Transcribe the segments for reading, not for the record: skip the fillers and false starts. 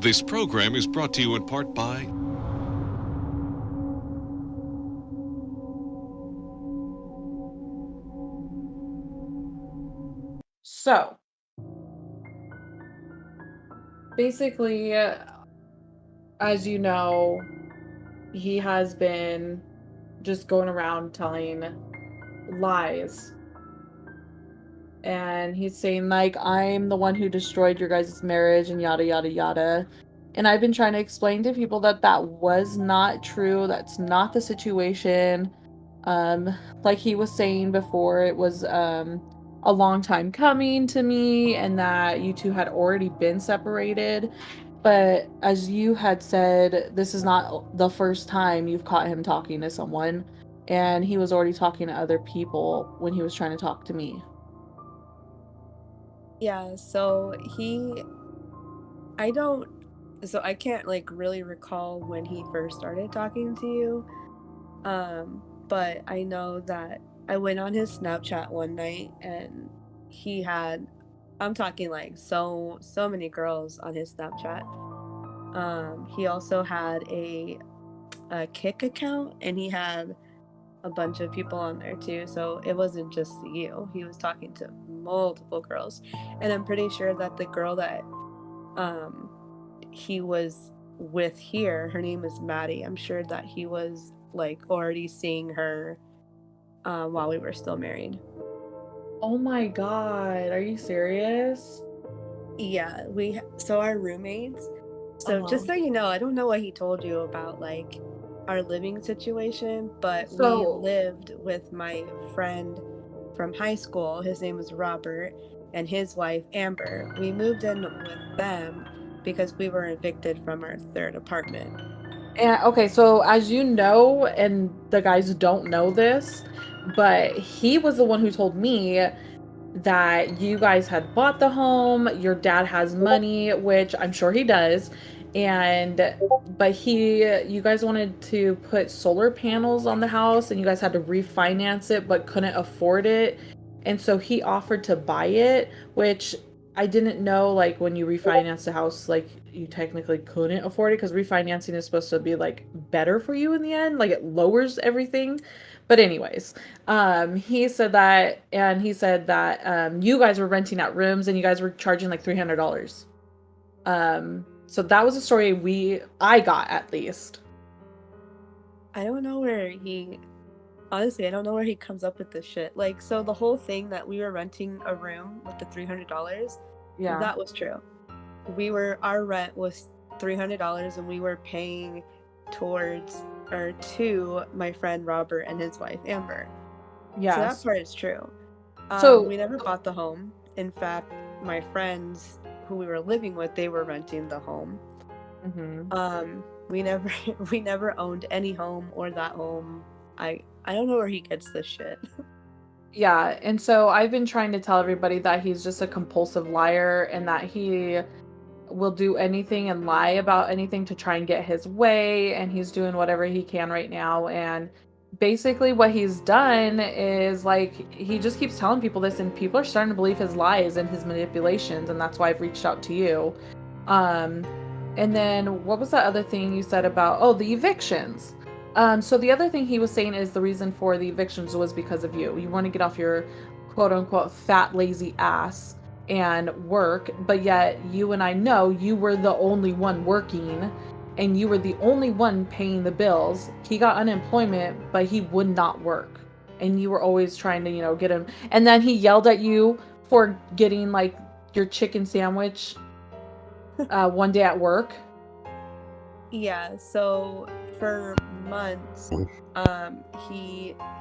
This program is brought to you in part by So, basically, as you know, he has been just going around telling lies. And he's saying, like, I'm the one who destroyed your guys' marriage and yada, yada, yada. And I've been trying to explain to people that that was not true. That's not the situation. Um, like he was saying before, it was a long time coming to me, and that you two had already been separated. But as you had said, this is not the first time you've caught him talking to someone, and he was already talking to other people when he was trying to talk to me. Yeah, so I don't, so I can't like really recall when he first started talking to you. But I know that I went on his Snapchat one night and he had, I'm talking like so many girls on his Snapchat. He also had a Kick account and he had a bunch of people on there too. So it wasn't just you. He was talking to multiple girls. And I'm pretty sure that the girl that um he was with here, her name is Maddie. I'm sure that he was like already seeing her while we were still married. Oh my God, are you serious? Yeah, so our roommates. So just Uh-huh. so you know, I don't know what he told you about like our living situation, but we So, lived with my friend from high school. His name was Robert, and his wife Amber. We moved in with them because we were evicted from our third apartment. and okay, so as you know, and the guys don't know this, but he was the one who told me that you guys had bought the home, your dad has money, which I'm sure he does, and but you guys wanted to put solar panels on the house and you guys had to refinance it but couldn't afford it. And so he offered to buy it, which I didn't know, like when you refinance the house, like you technically couldn't afford it because refinancing is supposed to be like better for you in the end, like it lowers everything. But anyways, he said that, and he said that you guys were renting out rooms and you guys were charging like $300. So that was a story I got at least. I don't know where he honestly, I don't know where he comes up with this shit. Like, so the whole thing that we were renting a room with the $300, Yeah. that was true. Our rent was $300 and we were paying towards or to my friend Robert and his wife Amber. So that Yes. part is true. So, We never bought the home. In fact, my friends who we were living with, they were renting the home. mhm. We never we never owned any home or that home. I don't know where he gets this shit. Yeah, and so I've been trying to tell everybody that he's just a compulsive liar and that he will do anything and lie about anything to try and get his way, and he's doing whatever he can right now. And basically what he's done is like he just keeps telling people this, and people are starting to believe his lies and his manipulations, and that's why I've reached out to you. um and then what was that other thing you said about, oh, the evictions? So the other thing he was saying is the reason for the evictions was because of you want to get off your quote unquote fat lazy ass and work, but yet you and I know you were the only one working and you were the only one paying the bills. He got unemployment, but he would not work. And you were always trying to, get him. And then he yelled at you for getting like your chicken sandwich one day at work. Yeah, so for months,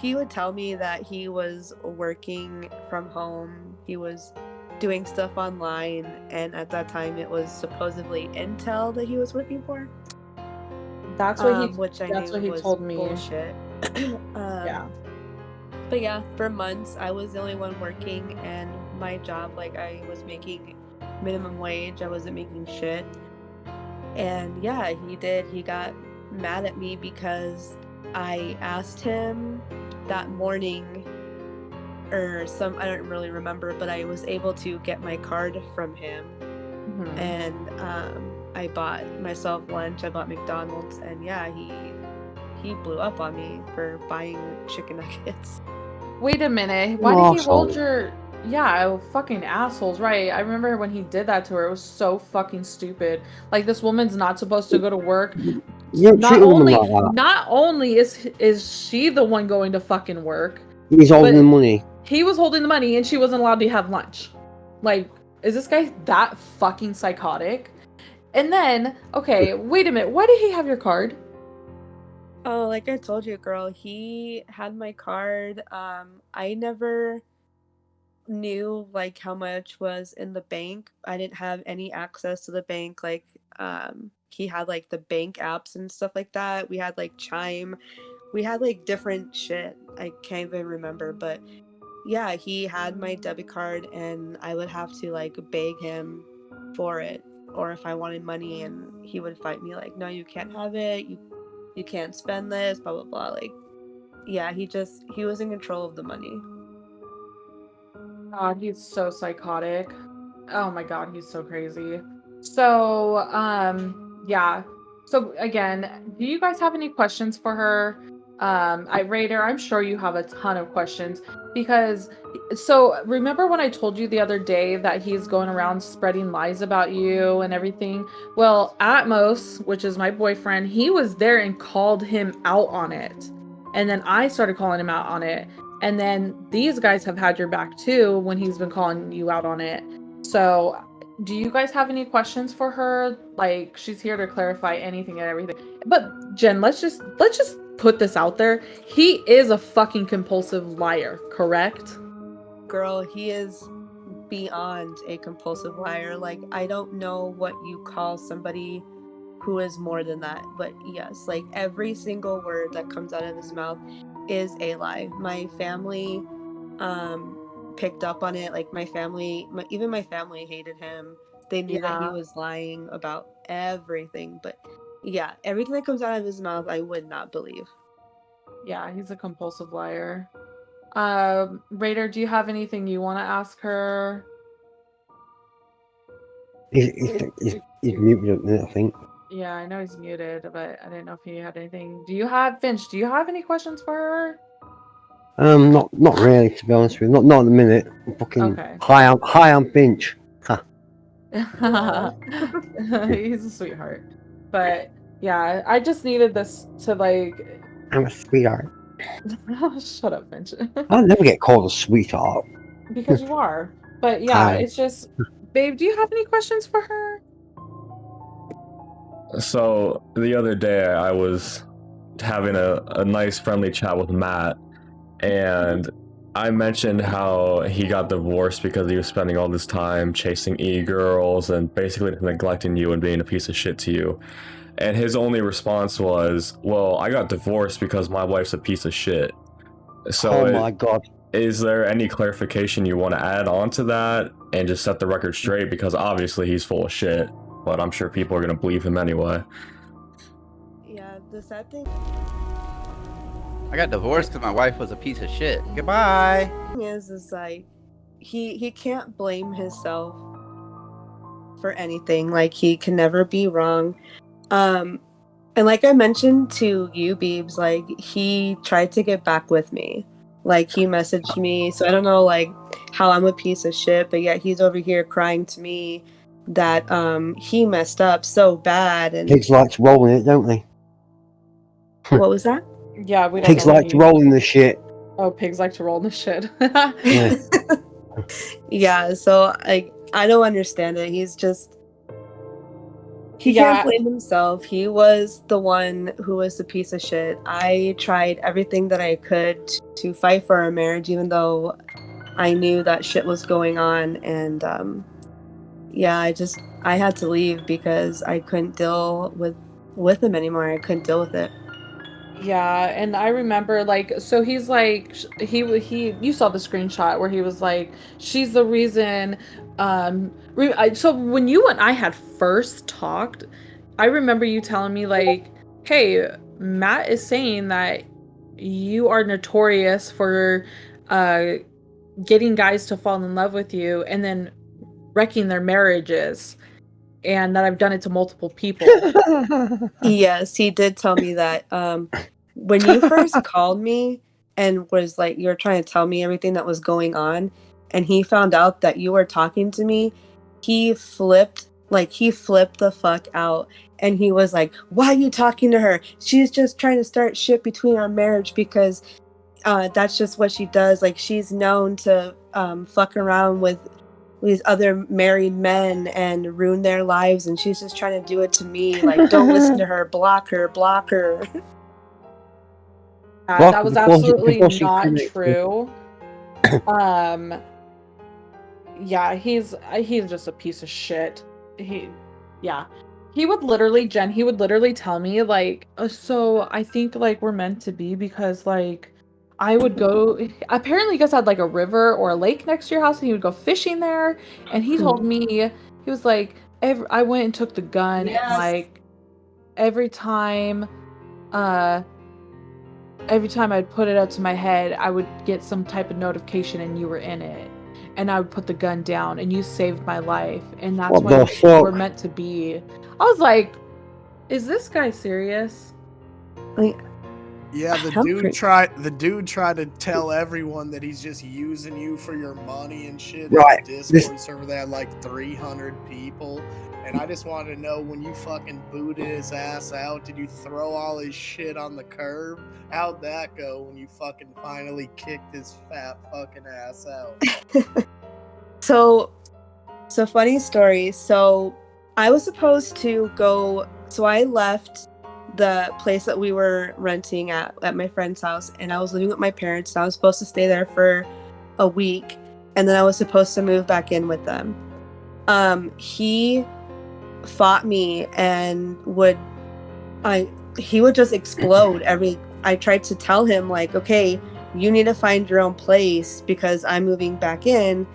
he would tell me that he was working from home. He was doing stuff online, and at that time it was supposedly Intel that he was working for. That's what he Which I that's knew what he was told me. bullshit. um, Yeah. but yeah, for months I was the only one working, and my job, like I was making minimum wage. I wasn't making shit. And yeah, he did. He got mad at me because I asked him that morning or I don't really remember, but I was able to get my card from him Mhm. and I bought myself lunch. I bought McDonald's, and yeah, he blew up on me for buying chicken nuggets. Wait a minute. Why did he hold Arsehole. your? Yeah, fucking assholes, right? I remember when he did that to her. It was so fucking stupid. Like this woman's not supposed to go to work. You don't treat a woman like that. Not only is she the one going to fucking work, He's holding but the money. he was holding the money and she wasn't allowed to have lunch. Like, is this guy that fucking psychotic? And then, okay, wait a minute. Why did he have your card? Oh, like I told you, girl, he had my card. I never knew like how much was in the bank. I didn't have any access to the bank. Like, he had like the bank apps and stuff like that. We had like Chime. We had like different shit. I can't even remember, but yeah, he had my debit card and I would have to like beg him for it. Or if I wanted money and he would fight me like, no, you can't have it. You can't spend this, blah blah blah. Like, yeah, he was in control of the money. God, he's so psychotic. Oh my God, he's so crazy. So, yeah. So again, do you guys have any questions for her? Raider, I'm sure you have a ton of questions because so remember when I told you the other day that he's going around spreading lies about you and everything? Well, Atmos, which is my boyfriend, he was there and called him out on it. And then I started calling him out on it. And then these guys have had your back too when he's been calling you out on it. So, do you guys have any questions for her? Like, she's here to clarify anything and everything. But Jen, let's just put this out there. He is a fucking compulsive liar, correct? Girl, he is beyond a compulsive liar. Like, I don't know what you call somebody who is more than that, but yes, like every single word that comes out of his mouth is a lie. My family picked up on it. Like even my family hated him. They knew that he Yeah. was lying about everything, but yeah, everything that comes out of his mouth I would not believe. Yeah, he's a compulsive liar. Raider, do you have anything you want to ask her? He's muted at the minute, I think. Yeah, I know he's muted, but I didn't know if he had anything. Do you have Finch? Do you have any questions for her? Not really, to be honest with you. Not at the minute. I'm fucking Okay. high on Finch. Ha. He's a sweetheart. But yeah, I just needed this to like I'm a sweetheart. shut up, Finch. I'll never get called a sweetheart. Because you are. But yeah, Hi. it's just babe, do you have any questions for her? So the other day I was having a nice friendly chat with Matt, and I mentioned how he got divorced because he was spending all this time chasing e-girls and basically neglecting you and being a piece of shit to you. And his only response was, well, I got divorced because my wife's a piece of shit. So Oh my god. is there any clarification you want to add on to that and just set the record straight? Because obviously he's full of shit, but I'm sure people are going to believe him anyway. Yeah, the sad thing I got divorced because my wife was a piece of shit. Goodbye. is like he can't blame himself for anything. Like, he can never be wrong. And like I mentioned to you, Beebs, like he tried to get back with me. Like, he messaged me, so I don't know like how I'm a piece of shit, but yet he's over here crying to me that he messed up so bad. And Pigs like to roll in it, don't they? what was that? Yeah, we don't Pigs know like to roll in the shit. Oh, pigs like to roll in the shit. Yeah. Yeah, so I don't understand it. He Yeah. can't blame himself. He was the one who was a piece of shit. I tried everything that I could to fight for our marriage, even though I knew that shit was going on. And yeah, I had to leave because I couldn't deal with him anymore. I couldn't deal with it. Yeah, and I remember like so he's like he you saw the screenshot where he was like she's the reason so when you and I had first talked, I remember you telling me like, "Hey, Matt is saying that you are notorious for getting guys to fall in love with you and then wrecking their marriages." and that I've done it to multiple people. Yes, he did tell me that. When you first called me and was like, you were trying to tell me everything that was going on, and he found out that you were talking to me, he flipped the fuck out. And he was like, why are you talking to her? She's just trying to start shit between our marriage because that's just what she does. Like, she's known to fuck around with these other married men and ruin their lives, and she's just trying to do it to me. Like, don't listen to her, block her, block her. Block That was before absolutely she not incriminates me. true. Yeah, he's just a piece of shit. He would literally, Jen, he would literally tell me like, so I think like we're meant to be because like I would go, apparently you guys had like a river or a lake next to your house and he would go fishing there. And he told me, he was like, I went and took the gun and like every time I'd put it up to my head, I would get some type of notification and you were in it. And I would put the gun down and you saved my life. And that's What why the we're fuck? meant to be. I was like, is this guy serious? Like, Yeah, the dude tried to tell everyone that he's just using you for your money and shit. Right, His this- Discord server, they had like 300 people. And I just wanted to know, when you fucking booted his ass out, did you throw all his shit on the curb? How'd that go when you fucking finally kicked his fat fucking ass out? So funny story. So I was supposed to go. So I left the place that we were renting at my friend's house, and I was living with my parents. And I was supposed to stay there for a week, and then I was supposed to move back in with them. He fought me and he would just explode I tried to tell him like, okay, you need to find your own place because I'm moving back in.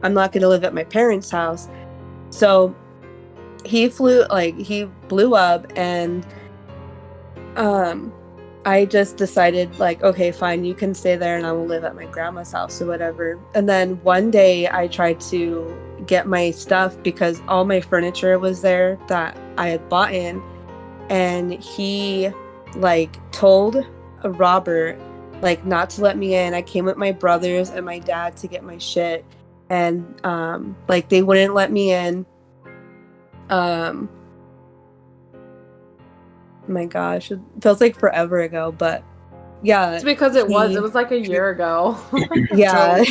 I'm not going to live at my parents' house. So he blew up, and I just decided like, okay, fine, you can stay there and I will live at my grandma's house or whatever. And then one day I tried to get my stuff because all my furniture was there that I had bought in, and he like told Robert like not to let me in. I came with my brothers and my dad to get my shit, and like they wouldn't let me in. My gosh, it feels like forever ago, but yeah, It's because it was like a year ago. yeah.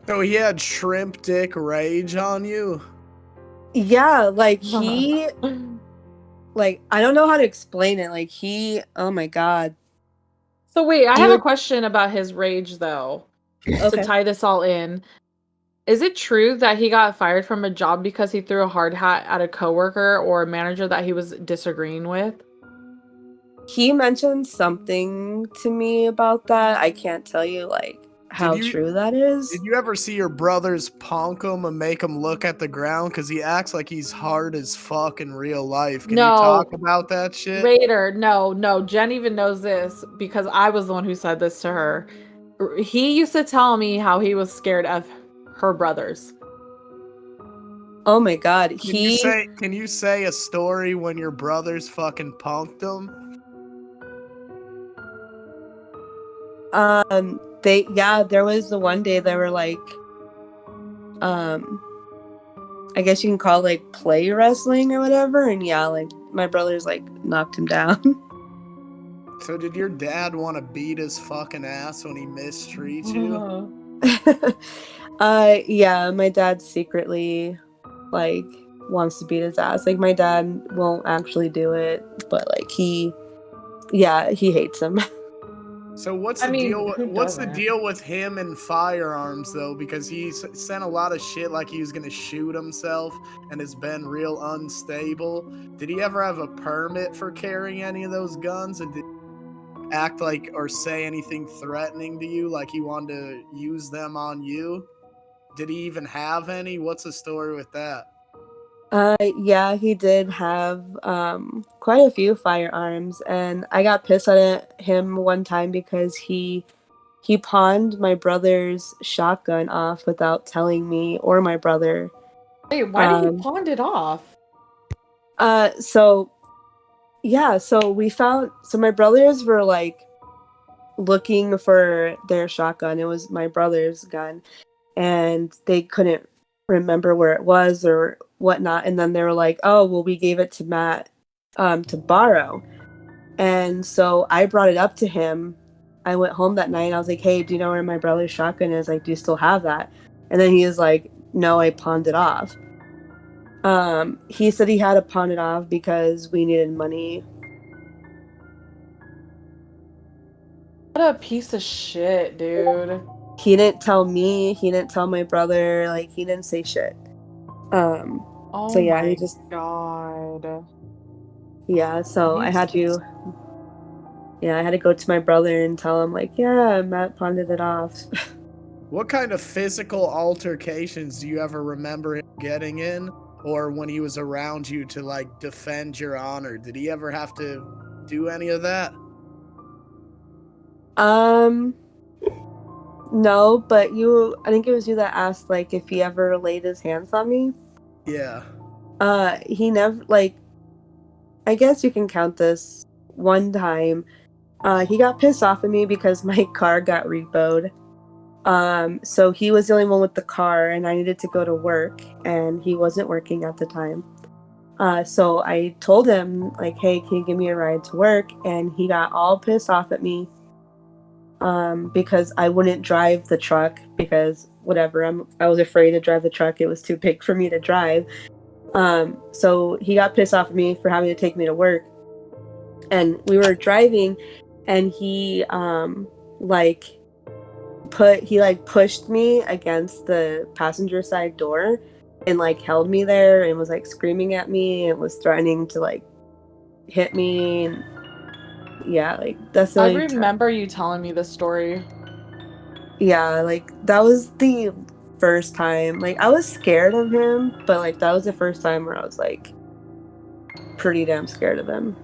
So he had shrimp dick rage on you? Yeah, like he like I don't know how to explain it. Like oh my god. So wait, I He have a would- question about his rage though. To Okay. tie this all in. Is it true that he got fired from a job because he threw a hard hat at a coworker or a manager that he was disagreeing with? He mentioned something to me about that. I can't tell you like how true that is. Did you ever see your brothers punk him and make him look at the ground? Because he acts like he's hard as fuck in real life. Can you talk about that shit? Raider, no. Jen even knows this because I was the one who said this to her. He used to tell me how he was scared of her brothers. Oh my god. Can you say a story when your brothers fucking punked him? There was the one day they were like I guess you can call it like play wrestling or whatever, and yeah, like my brothers like knocked him down. So did your dad want to beat his fucking ass when he mistreats you? Yeah, my dad secretly like wants to beat his ass. Like my dad won't actually do it, but like he hates him. So what's the deal with him and firearms though? Because he sent a lot of shit like he was gonna shoot himself and has been real unstable. Did he ever have a permit for carrying any of those guns, and did he act like or say anything threatening to you, like he wanted to use them on you? Did he even have any? What's the story with that? Yeah, he did have quite a few firearms, and I got pissed at him one time because he pawned my brother's shotgun off without telling me or my brother. Wait, why did he pawn it off? So yeah, so my brothers were like looking for their shotgun. It was my brother's gun, and they couldn't remember where it was or whatnot. And then they were like, "Oh, well, we gave it to Matt to borrow." And so I brought it up to him. I went home that night and I was like, "Hey, do you know where my brother's shotgun is? Like, do you still have that?" And then he was like, "No, I pawned it off." He said he had to pawn it off because we needed money. What a piece of shit, dude. He didn't tell me, he didn't tell my brother, like he didn't say shit. Oh So yeah, my he just god. yeah, so I had He's- to go to my brother and tell him like, yeah, Matt pawned it off. What kind of physical altercations do you ever remember him getting in? Or when he was around you to like defend your honor? Did he ever have to do any of that? No, but I think it was you that asked like if he ever laid his hands on me. Yeah. He never, like, I guess you can count this. One time, he got pissed off at me because my car got repoed. So he was the only one with the car and I needed to go to work and he wasn't working at the time. So I told him like, "Hey, can you give me a ride to work?" And he got all pissed off at me. Because I wouldn't drive the truck because whatever, I was afraid to drive the truck. It was too big for me to drive. So he got pissed off at me for having to take me to work. And we were driving and he pushed me against the passenger side door and like held me there and was like screaming at me and was threatening to like hit me. And yeah, like that's the I only remember you telling me this story. Yeah, like that was the first time. Like I was scared of him, but like that was the first time where I was like pretty damn scared of him.